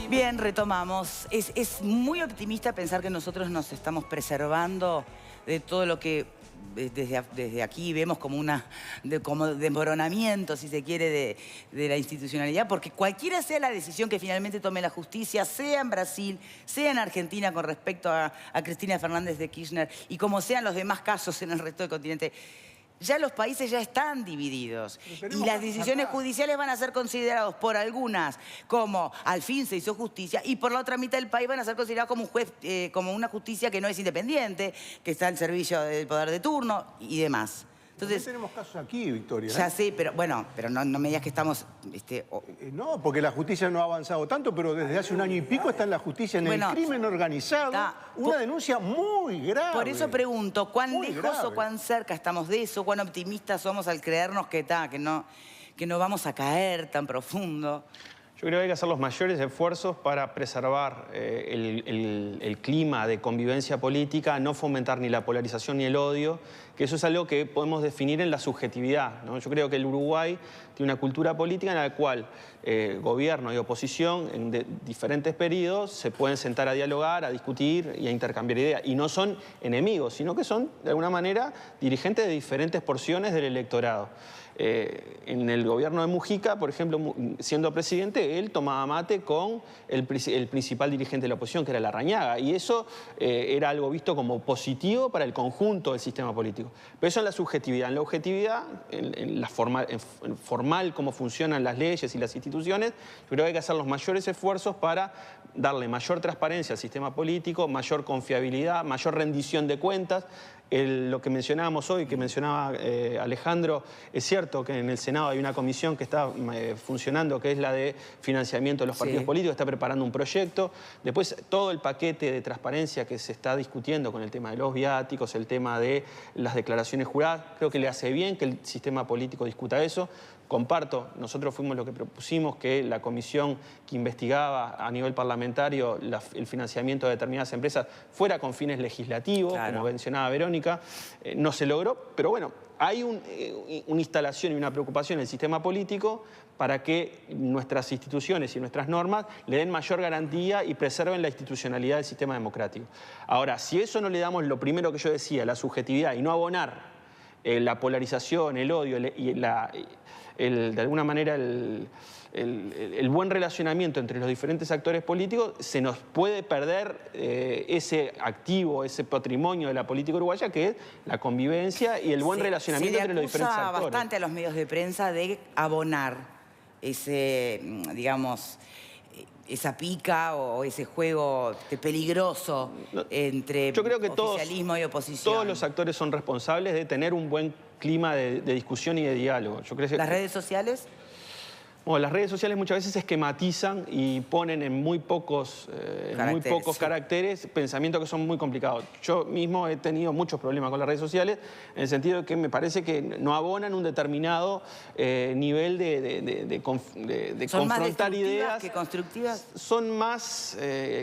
Bien, retomamos. Es muy optimista pensar que nosotros nos estamos preservando de todo lo que desde aquí vemos como como desmoronamiento, si se quiere, de la institucionalidad, porque cualquiera sea la decisión que finalmente tome la justicia, sea en Brasil, sea en Argentina con respecto a Cristina Fernández de Kirchner, y como sean los demás casos en el resto del continente, ya los países ya están divididos y las decisiones judiciales van a ser considerados por algunas como al fin se hizo justicia y por la otra mitad del país van a ser considerados como un juez, como una justicia que no es independiente, que está al servicio del poder de turno y demás. Entonces, tenemos casos aquí, Victoria. Ya sé, pero bueno, pero no me digas que estamos... No, porque la justicia no ha avanzado tanto, pero desde hace un año y pico está en la justicia en el crimen organizado. Una denuncia muy grave. Por eso pregunto, ¿cuán lejos o cuán cerca estamos de eso? ¿Cuán optimistas somos al creernos que no vamos a caer tan profundo? Yo creo que hay que hacer los mayores esfuerzos para preservar el clima de convivencia política, no fomentar ni la polarización ni el odio, que eso es algo que podemos definir en la subjetividad, ¿no? Yo creo que el Uruguay tiene una cultura política en la cual gobierno y oposición en diferentes periodos se pueden sentar a dialogar, a discutir y a intercambiar ideas. Y no son enemigos, sino que son, de alguna manera, dirigentes de diferentes porciones del electorado. En el gobierno de Mujica, por ejemplo, siendo presidente, él tomaba mate con el principal dirigente de la oposición, que era Larrañaga, y eso era algo visto como positivo para el conjunto del sistema político. Pero eso en la subjetividad. En la objetividad, en la formal, cómo funcionan las leyes y las instituciones, yo creo que hay que hacer los mayores esfuerzos para darle mayor transparencia al sistema político, mayor confiabilidad, mayor rendición de cuentas. Lo que mencionábamos hoy, que mencionaba Alejandro, es cierto que en el Senado hay una comisión que está funcionando, que es la de financiamiento de los partidos políticos, está preparando un proyecto. Después, todo el paquete de transparencia que se está discutiendo con el tema de los viáticos, el tema de las declaraciones juradas, creo que le hace bien que el sistema político discuta eso. Comparto, nosotros fuimos los que propusimos que la comisión que investigaba a nivel parlamentario el financiamiento de determinadas empresas fuera con fines legislativos, como mencionaba Verónica. No se logró, pero bueno, hay una instalación y una preocupación en el sistema político para que nuestras instituciones y nuestras normas le den mayor garantía y preserven la institucionalidad del sistema democrático. Ahora, si eso no le damos lo primero que yo decía, la subjetividad, y no abonar la polarización, el odio y de alguna manera el buen relacionamiento entre los diferentes actores políticos, se nos puede perder ese activo, ese patrimonio de la política uruguaya, que es la convivencia y el buen relacionamiento entre los diferentes actores. Se le acusa bastante a los medios de prensa de abonar ese, digamos, esa pica o ese juego peligroso entre oficialismo y oposición. Todos los actores son responsables de tener un buen clima de discusión y de diálogo. Yo creo que ¿Las redes sociales? Bueno, las redes sociales muchas veces esquematizan y ponen en muy pocos caracteres pensamientos que son muy complicados. Yo mismo he tenido muchos problemas con las redes sociales en el sentido de que me parece que no abonan un determinado nivel de confrontar ideas. ¿Que constructivas? Son más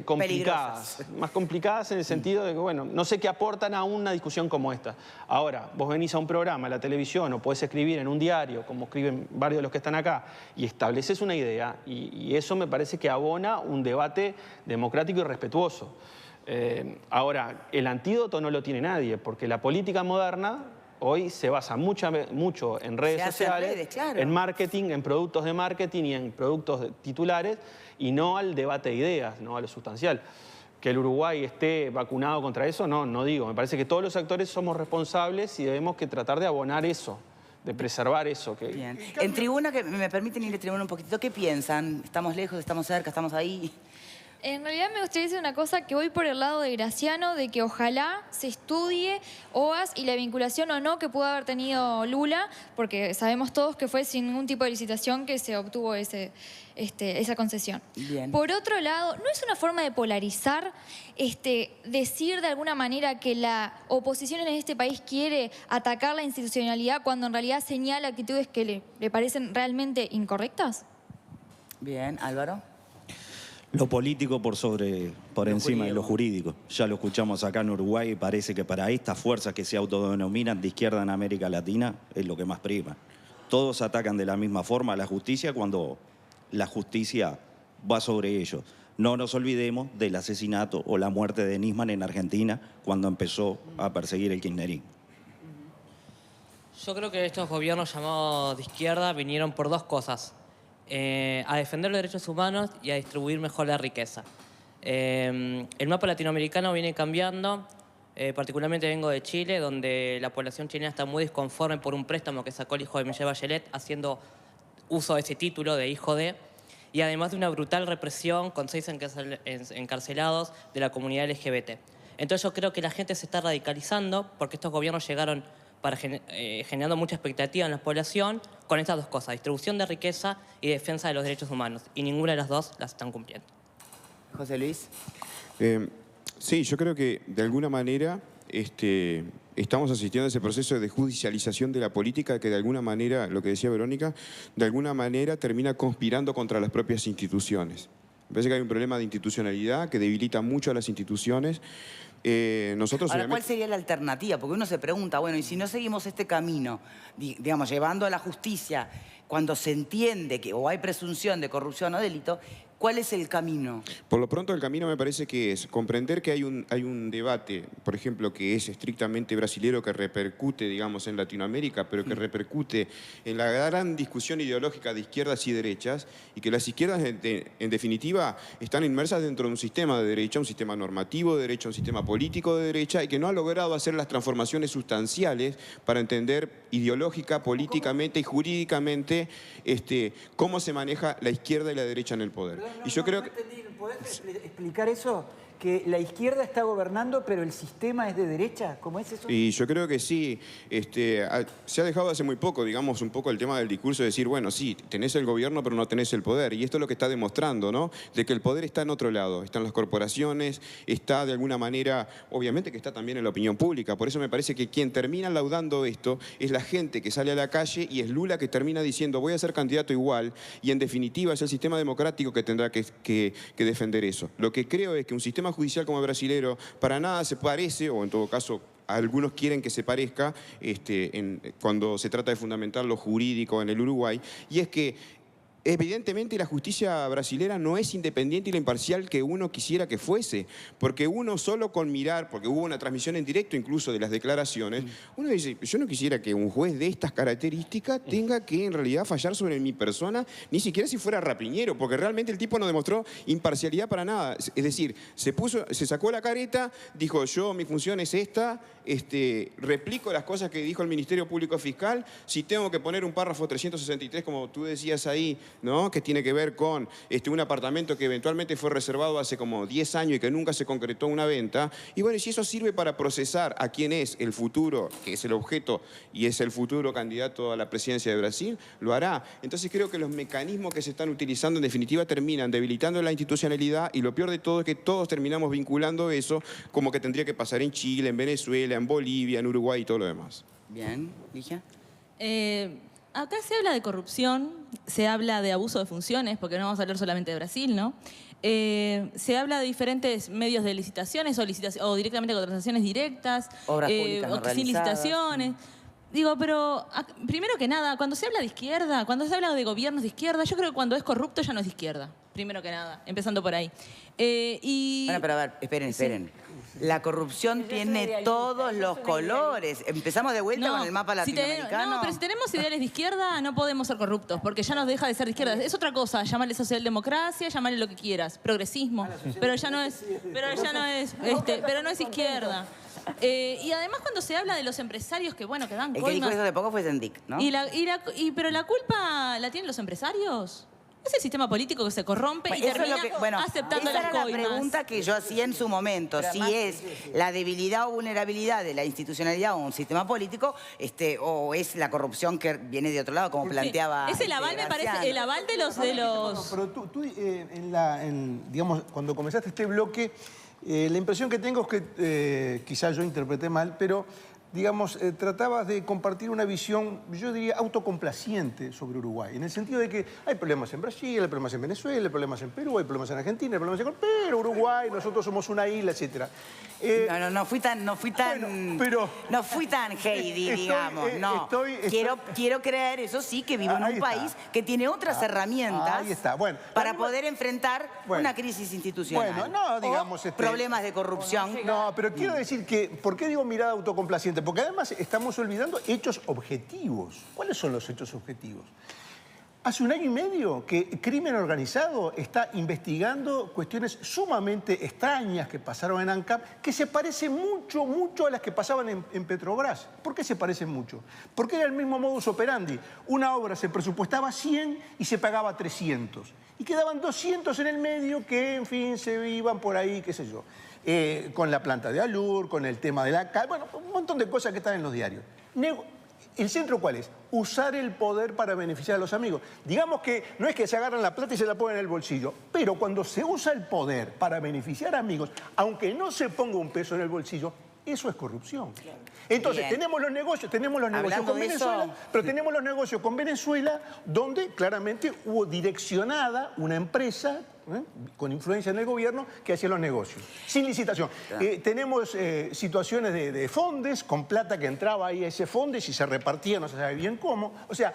complicadas. Más complicadas en el sentido de que, bueno, no sé qué aportan a una discusión como esta. Ahora, vos venís a un programa, a la televisión, o podés escribir en un diario, como escriben varios de los que están acá, y estableces una idea, y eso me parece que abona un debate democrático y respetuoso. Ahora, el antídoto no lo tiene nadie, porque la política moderna hoy se basa mucho en redes sociales, en marketing, en productos de marketing y en productos titulares, y no al debate de ideas, no a lo sustancial. Que el Uruguay esté vacunado contra eso, no digo. Me parece que todos los actores somos responsables y debemos que tratar de abonar eso, de preservar eso. Bien. En tribuna, que me permiten ir a tribuna un poquitito, ¿qué piensan? ¿Estamos lejos, estamos cerca, estamos ahí? En realidad me gustaría decir una cosa, que voy por el lado de Graciano, de que ojalá se estudie OAS y la vinculación o no que pudo haber tenido Lula, porque sabemos todos que fue sin ningún tipo de licitación que se obtuvo esa concesión. Bien. Por otro lado, ¿no es una forma de polarizar decir de alguna manera que la oposición en este país quiere atacar la institucionalidad cuando en realidad señala actitudes que le parecen realmente incorrectas? Bien, Álvaro. Lo político por encima de lo jurídico. Ya lo escuchamos acá en Uruguay y parece que para estas fuerzas que se autodenominan de izquierda en América Latina es lo que más prima. Todos atacan de la misma forma a la justicia cuando la justicia va sobre ellos. No nos olvidemos del asesinato o la muerte de Nisman en Argentina cuando empezó a perseguir el kirchnerismo. Yo creo que estos gobiernos llamados de izquierda vinieron por dos cosas. A defender los derechos humanos y a distribuir mejor la riqueza. El mapa latinoamericano viene cambiando. Particularmente vengo de Chile, donde la población chilena está muy disconforme por un préstamo que sacó el hijo de Michelle Bachelet, haciendo uso de ese título de hijo de, y además de una brutal represión con 6 encarcelados de la comunidad LGBT. Entonces yo creo que la gente se está radicalizando porque estos gobiernos llegaron generando mucha expectativa en la población con estas dos cosas, distribución de riqueza y defensa de los derechos humanos, y ninguna de las dos las están cumpliendo. José Luis. Sí, yo creo que de alguna manera estamos asistiendo a ese proceso de judicialización de la política que de alguna manera, lo que decía Verónica, de alguna manera termina conspirando contra las propias instituciones. Me parece que hay un problema de institucionalidad que debilita mucho a las instituciones. Ahora, ¿cuál sería la alternativa? Porque uno se pregunta, bueno, y si no seguimos este camino, digamos, llevando a la justicia, cuando se entiende que o hay presunción de corrupción o delito, ¿cuál es el camino? Por lo pronto el camino me parece que es comprender que hay un debate, por ejemplo, que es estrictamente brasilero, que repercute, digamos, en Latinoamérica, pero que repercute en la gran discusión ideológica de izquierdas y derechas, y que las izquierdas, en definitiva, están inmersas dentro de un sistema de derecha, un sistema normativo de derecha, un sistema político de derecha, y que no ha logrado hacer las transformaciones sustanciales para entender ideológica, políticamente y jurídicamente cómo se maneja la izquierda y la derecha en el poder. Y yo creo que... ¿Podés explicar eso? Que la izquierda está gobernando, pero el sistema es de derecha. ¿Cómo es eso? Y yo creo que sí. Se ha dejado hace muy poco, digamos, un poco el tema del discurso de decir, bueno, sí, tenés el gobierno, pero no tenés el poder. Y esto es lo que está demostrando, ¿no? De que el poder está en otro lado. Está en las corporaciones, está de alguna manera, obviamente que está también en la opinión pública. Por eso me parece que quien termina laudando esto es la gente que sale a la calle y es Lula que termina diciendo, voy a ser candidato igual. Y en definitiva es el sistema democrático que tendrá que defender eso. Lo que creo es que un sistema judicial como el brasilero para nada se parece, o en todo caso algunos quieren que se parezca cuando se trata de fundamentar lo jurídico en el Uruguay, y es que evidentemente la justicia brasilera no es independiente y la imparcial que uno quisiera que fuese, porque uno solo con mirar, porque hubo una transmisión en directo incluso de las declaraciones, uno dice, yo no quisiera que un juez de estas características tenga que en realidad fallar sobre mi persona, ni siquiera si fuera rapiñero, porque realmente el tipo no demostró imparcialidad para nada. Es decir, se sacó la careta, dijo, mi función es esta, replico las cosas que dijo el Ministerio Público Fiscal, si tengo que poner un párrafo 363, como tú decías ahí, ¿no? Que tiene que ver con un apartamento que eventualmente fue reservado hace como 10 años y que nunca se concretó una venta. Y bueno, si eso sirve para procesar a quién es el futuro, que es el objeto y es el futuro candidato a la presidencia de Brasil, lo hará. Entonces creo que los mecanismos que se están utilizando en definitiva terminan debilitando la institucionalidad, y lo peor de todo es que todos terminamos vinculando eso como que tendría que pasar en Chile, en Venezuela, en Bolivia, en Uruguay y todo lo demás. Bien, Ligia. Acá se habla de corrupción, se habla de abuso de funciones, porque no vamos a hablar solamente de Brasil, ¿no? Se habla de diferentes medios de licitaciones o directamente contrataciones directas, obras públicas no sin licitaciones. Digo, pero primero que nada, cuando se habla de izquierda, cuando se habla de gobiernos de izquierda, yo creo que cuando es corrupto ya no es de izquierda, primero que nada, empezando por ahí. Bueno, pero a ver, esperen. Sí. La corrupción tiene todos los colores. Empezamos de vuelta con el mapa latinoamericano. Pero si tenemos ideales de izquierda, no podemos ser corruptos, porque ya nos deja de ser de izquierda. Es otra cosa, llamarle socialdemocracia, llamarle lo que quieras, progresismo, pero ya no es, pero no es izquierda. Y además cuando se habla de los empresarios que, bueno, que dan coimas... El que dijo eso de poco fue Sendik, ¿no? Pero la culpa la tienen los empresarios. Es el sistema político que se corrompe y termina aceptando las coimas. Esa era la pregunta que yo hacía en su momento. Si es la debilidad o vulnerabilidad de la institucionalidad o un sistema político, o es la corrupción que viene de otro lado, como planteaba... Es el aval, me parece, el aval de los... Pero tú digamos, cuando comenzaste este bloque, la impresión que tengo es que quizás yo interpreté mal, pero digamos, tratabas de compartir una visión, yo diría, autocomplaciente sobre Uruguay, en el sentido de que hay problemas en Brasil, hay problemas en Venezuela, hay problemas en Perú, hay problemas en Argentina, hay problemas en Colombia, pero Uruguay, nosotros somos una isla, etc. No fui tan Heidi, digamos, no. Quiero creer, eso sí, que vivo en un país que tiene otras herramientas para poder enfrentar una crisis institucional. Bueno, no, digamos... problemas de corrupción. No, pero quiero decir que, ¿por qué digo mirada autocomplaciente? Porque además estamos olvidando hechos objetivos. ¿Cuáles son los hechos objetivos? Hace 1 año y medio que Crimen Organizado está investigando cuestiones sumamente extrañas que pasaron en ANCAP, que se parecen mucho, mucho a las que pasaban en Petrobras. ¿Por qué se parecen mucho? Porque era el mismo modus operandi. Una obra se presupuestaba 100 y se pagaba 300. Y quedaban 200 en el medio que, en fin, se iban por ahí, qué sé yo. Con la planta de Alur, con el tema de la cal, bueno, un montón de cosas que están en los diarios. ¿El centro cuál es? Usar el poder para beneficiar a los amigos. Digamos que no es que se agarran la plata y se la ponen en el bolsillo, pero cuando se usa el poder para beneficiar a amigos, aunque no se ponga un peso en el bolsillo, eso es corrupción. Entonces, tenemos los negocios con Venezuela, pero tenemos los negocios con Venezuela, donde claramente hubo direccionada una empresa con influencia en el gobierno que hacía los negocios, sin licitación. Tenemos situaciones de fondes, con plata que entraba ahí a ese fondes y se repartía, no se sabe bien cómo. O sea,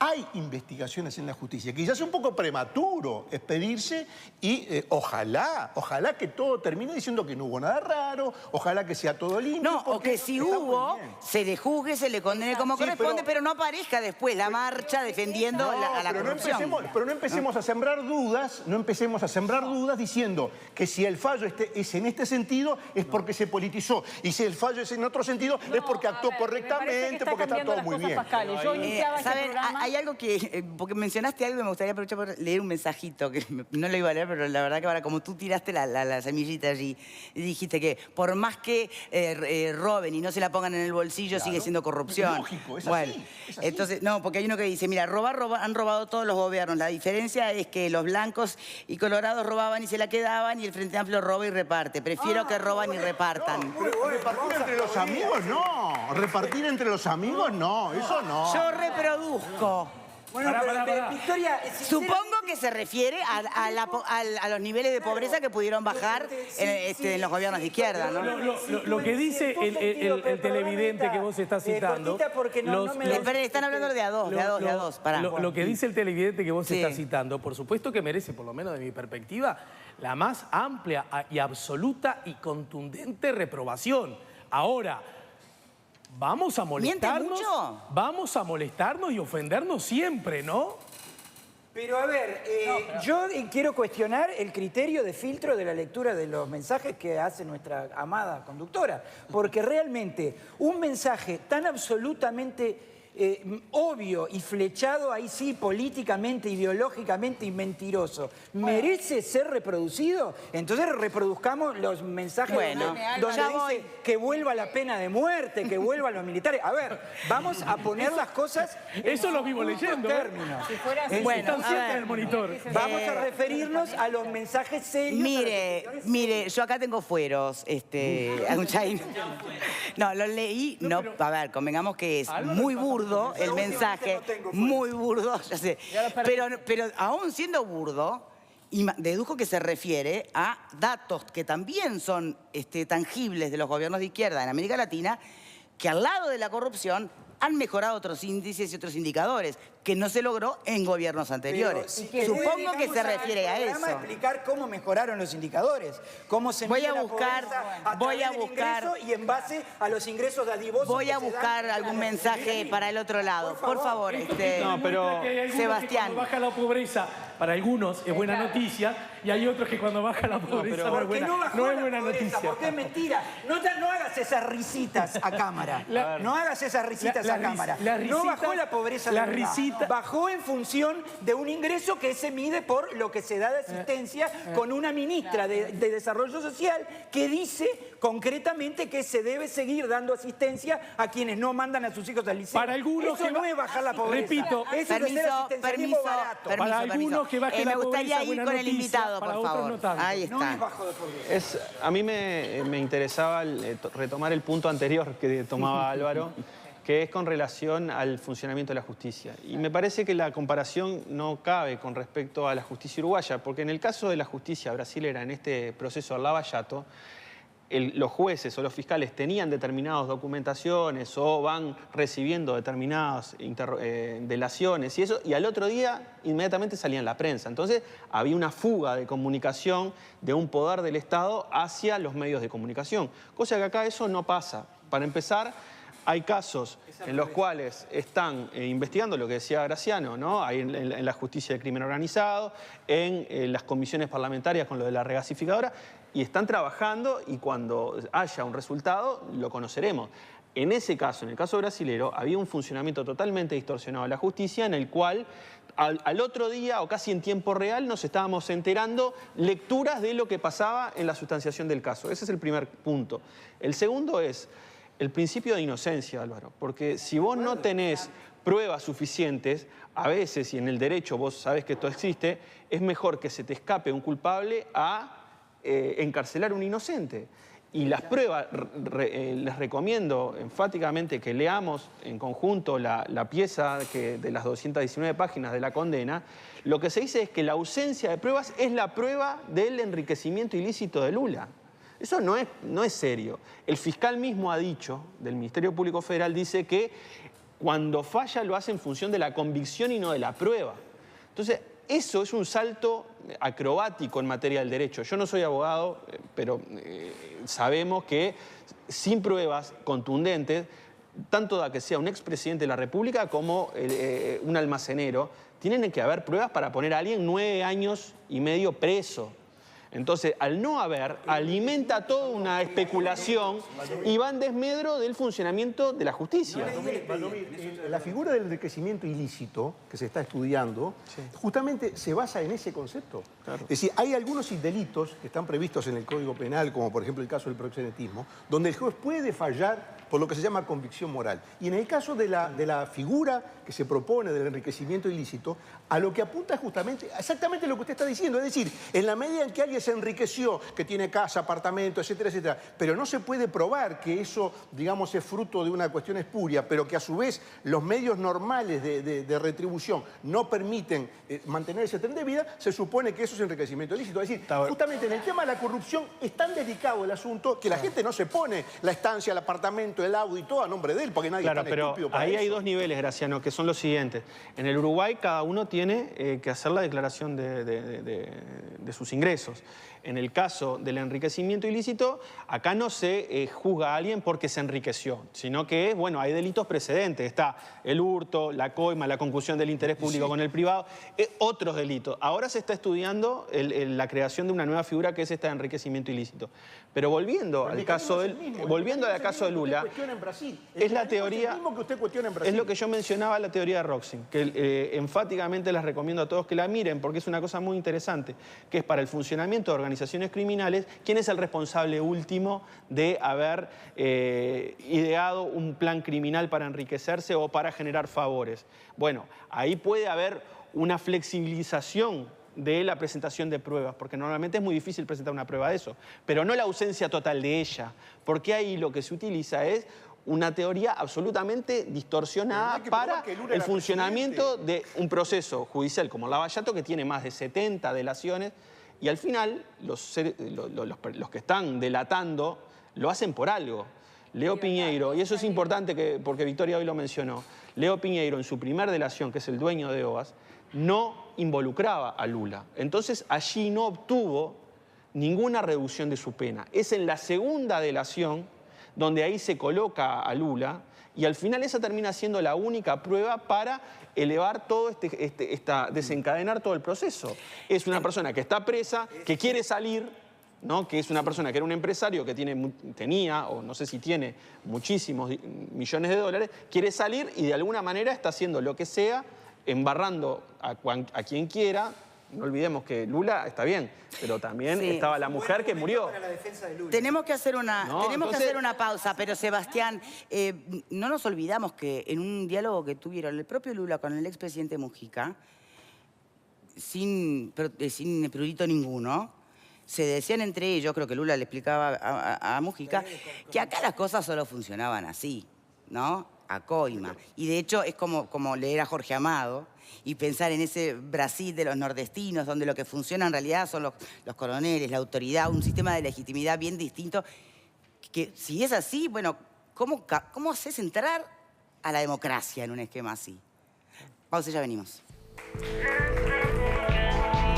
hay investigaciones en la justicia. Quizás es un poco prematuro expedirse y ojalá que todo termine diciendo que no hubo nada raro, ojalá que sea todo limpio. No, o que si hubo, se le juzgue, se le condene como corresponde, pero no aparezca después la marcha defendiendo a la corrupción. Pero no empecemos a sembrar dudas, diciendo que si el fallo es en este sentido es porque se politizó y si el fallo es en otro sentido es porque actuó correctamente, porque está todo muy bien. ¿Saben? Hay algo que, porque mencionaste algo y me gustaría aprovechar por leer un mensajito, que no lo iba a leer, pero la verdad que ahora como tú tiraste la semillita allí y dijiste que por más que roben y no se la pongan en el bolsillo, sigue siendo corrupción. Lógico, es así. Entonces, no, porque hay uno que dice, mira, han robado todos los gobiernos. La diferencia es que los blancos y colorados robaban y se la quedaban y el Frente Amplio roba y reparte. Prefiero que roban y repartan. Repartir entre los amigos, no. Repartir entre los amigos, no. Eso no. Yo reproduzco. Bueno, pero Victoria... Supongo que se refiere a los niveles de pobreza que pudieron bajar en los gobiernos de izquierda, ¿no? Lo que dice el televidente que vos estás citando... Están hablando de a dos. Lo que dice el televidente que vos estás citando, por supuesto que merece, por lo menos de mi perspectiva, la más amplia y absoluta y contundente reprobación. Ahora... Vamos a molestarnos y ofendernos siempre, ¿no? Pero a ver, yo quiero cuestionar el criterio de filtro de la lectura de los mensajes que hace nuestra amada conductora. Porque realmente un mensaje tan absolutamente obvio y flechado ahí sí, políticamente, ideológicamente y mentiroso, ¿merece ser reproducido? Entonces reproduzcamos los mensajes donde dice que vuelva la pena de muerte, que vuelvan los militares. A ver, vamos a poner las cosas... Eso lo vivo leyendo. Si fuera así, están siempre en el monitor. Vamos a referirnos a los mensajes serios. Mire, yo acá tengo fueros. No, lo leí. No, a ver, convengamos que es muy burdo el mensaje, muy burdo, ya sé. Pero aún siendo burdo, dedujo que se refiere a datos que también son tangibles de los gobiernos de izquierda en América Latina, que al lado de la corrupción han mejorado otros índices y otros indicadores que no se logró en gobiernos anteriores. Supongo que se refiere a eso. Vamos a explicar cómo mejoraron los indicadores, cómo se voy a buscar y en base a los ingresos dadivosos. Voy a buscar algún mensaje para el otro lado. Por favor, Sebastián. Cuando baja la pobreza, para algunos es buena noticia, y hay otros que cuando baja la pobreza no es buena noticia. Porque es mentira. No hagas esas risitas a cámara. No hagas esas risitas a cámara. No bajó la pobreza. Las risitas bajó en función de un ingreso que se mide por lo que se da de asistencia con una ministra de Desarrollo Social que dice concretamente que se debe seguir dando asistencia a quienes no mandan a sus hijos al liceo. Para algunos eso no es bajar la pobreza. Repito, eso es hacer asistencialismo barato. Para algunos que baje la pobreza, me gustaría ir con el invitado, para por otros favor. no tanto. Ahí está. No es bajo de pobreza. A mí me interesaba retomar el punto anterior que tomaba Álvaro, que es con relación al funcionamiento de la justicia. Y me parece que la comparación no cabe con respecto a la justicia uruguaya, porque en el caso de la justicia brasilera, en este proceso del Lava Jato, los jueces o los fiscales tenían determinadas documentaciones o van recibiendo determinadas delaciones y eso, y al otro día inmediatamente salía en la prensa. Entonces había una fuga de comunicación de un poder del Estado hacia los medios de comunicación, cosa que acá eso no pasa. Para empezar, hay casos en los cuales están investigando lo que decía Graciano, ¿no? Hay en la justicia del crimen organizado, en las comisiones parlamentarias con lo de la regasificadora, y están trabajando y cuando haya un resultado lo conoceremos. En ese caso, en el caso brasilero, había un funcionamiento totalmente distorsionado de la justicia en el cual al otro día o casi en tiempo real nos estábamos enterando lecturas de lo que pasaba en la sustanciación del caso. Ese es el primer punto. El segundo es el principio de inocencia, Álvaro, porque si vos no tenés pruebas suficientes, a veces, y en el derecho vos sabés que esto existe, es mejor que se te escape un culpable a encarcelar a un inocente. Y las pruebas, les recomiendo enfáticamente que leamos en conjunto la pieza de las 219 páginas de la condena. Lo que se dice es que la ausencia de pruebas es la prueba del enriquecimiento ilícito de Lula. Eso no es serio. El fiscal mismo ha dicho, del Ministerio Público Federal, dice que cuando falla lo hace en función de la convicción y no de la prueba. Entonces, eso es un salto acrobático en materia del derecho. Yo no soy abogado, pero sabemos que sin pruebas contundentes, tanto da que sea un expresidente de la República como un almacenero, tienen que haber pruebas para poner a alguien 9 años y medio preso. Entonces, al no haber, alimenta toda una especulación y va en desmedro del funcionamiento de la justicia. La figura del enriquecimiento ilícito que se está estudiando, justamente se basa en ese concepto. Claro. Es decir, hay algunos delitos que están previstos en el Código Penal, como por ejemplo el caso del proxenetismo, donde el juez puede fallar por lo que se llama convicción moral. Y en el caso de la figura que se propone del enriquecimiento ilícito, a lo que apunta es justamente exactamente lo que usted está diciendo. Es decir, en la medida en que alguien se enriqueció, que tiene casa, apartamento, etcétera, etcétera, pero no se puede probar que eso, digamos, es fruto de una cuestión espuria, pero que a su vez los medios normales de retribución no permiten mantener ese tren de vida, se supone que eso es enriquecimiento ilícito. Es decir, justamente en el tema de la corrupción es tan delicado el asunto que la gente no se pone la estancia, el apartamento, el auto y todo a nombre de él, porque nadie es tan estúpido para ahí eso. hay dos niveles, Graciano, que son los siguientes. En el Uruguay cada uno tiene que hacer la declaración de sus ingresos. En el caso del enriquecimiento ilícito, acá no se juzga a alguien porque se enriqueció, sino que, bueno, hay delitos precedentes. Está el hurto, la coima, la concusión del interés público con el privado, otros delitos. Ahora se está estudiando la creación de una nueva figura que es esta de enriquecimiento ilícito. Pero volviendo al caso de Lula, es la teoría, es lo que yo mencionaba, la teoría de Roxin, que enfáticamente les recomiendo a todos que la miren porque es una cosa muy interesante, que es para el funcionamiento de organizaciones criminales, ¿quién es el responsable último de haber ideado un plan criminal para enriquecerse o para generar favores? Bueno, ahí puede haber una flexibilización de la presentación de pruebas, porque normalmente es muy difícil presentar una prueba de eso, pero no la ausencia total de ella, porque ahí lo que se utiliza es una teoría absolutamente distorsionada para el funcionamiento de un proceso judicial como Lava Jato, que tiene más de 70 delaciones, y al final los que están delatando lo hacen por algo. Leo Piñeiro, y eso es importante porque Victoria hoy lo mencionó, Leo Piñeiro en su primer delación, que es el dueño de OAS, no involucraba a Lula. Entonces allí no obtuvo ninguna reducción de su pena. Es en la segunda delación donde ahí se coloca a Lula y al final esa termina siendo la única prueba para elevar todo desencadenar todo el proceso. Es una persona que está presa, que quiere salir, ¿no? Que es una persona que era un empresario que tenía, o no sé si tiene, muchísimos millones de dólares, quiere salir y de alguna manera está haciendo lo que sea embarrando a quien quiera. No olvidemos que Lula está bien, pero también estaba la mujer que murió. Tenemos que hacer una pausa, pero Sebastián, no nos olvidamos que en un diálogo que tuvieron el propio Lula con el expresidente Mujica, sin prurito ninguno, se decían entre ellos, creo que Lula le explicaba a Mujica, que acá las cosas solo funcionaban así, ¿no? A coima. Y de hecho es como leer a Jorge Amado y pensar en ese Brasil de los nordestinos, donde lo que funciona en realidad son los coroneles, la autoridad, un sistema de legitimidad bien distinto, que si es así, bueno, ¿cómo haces entrar a la democracia en un esquema así? Pausa y ya venimos.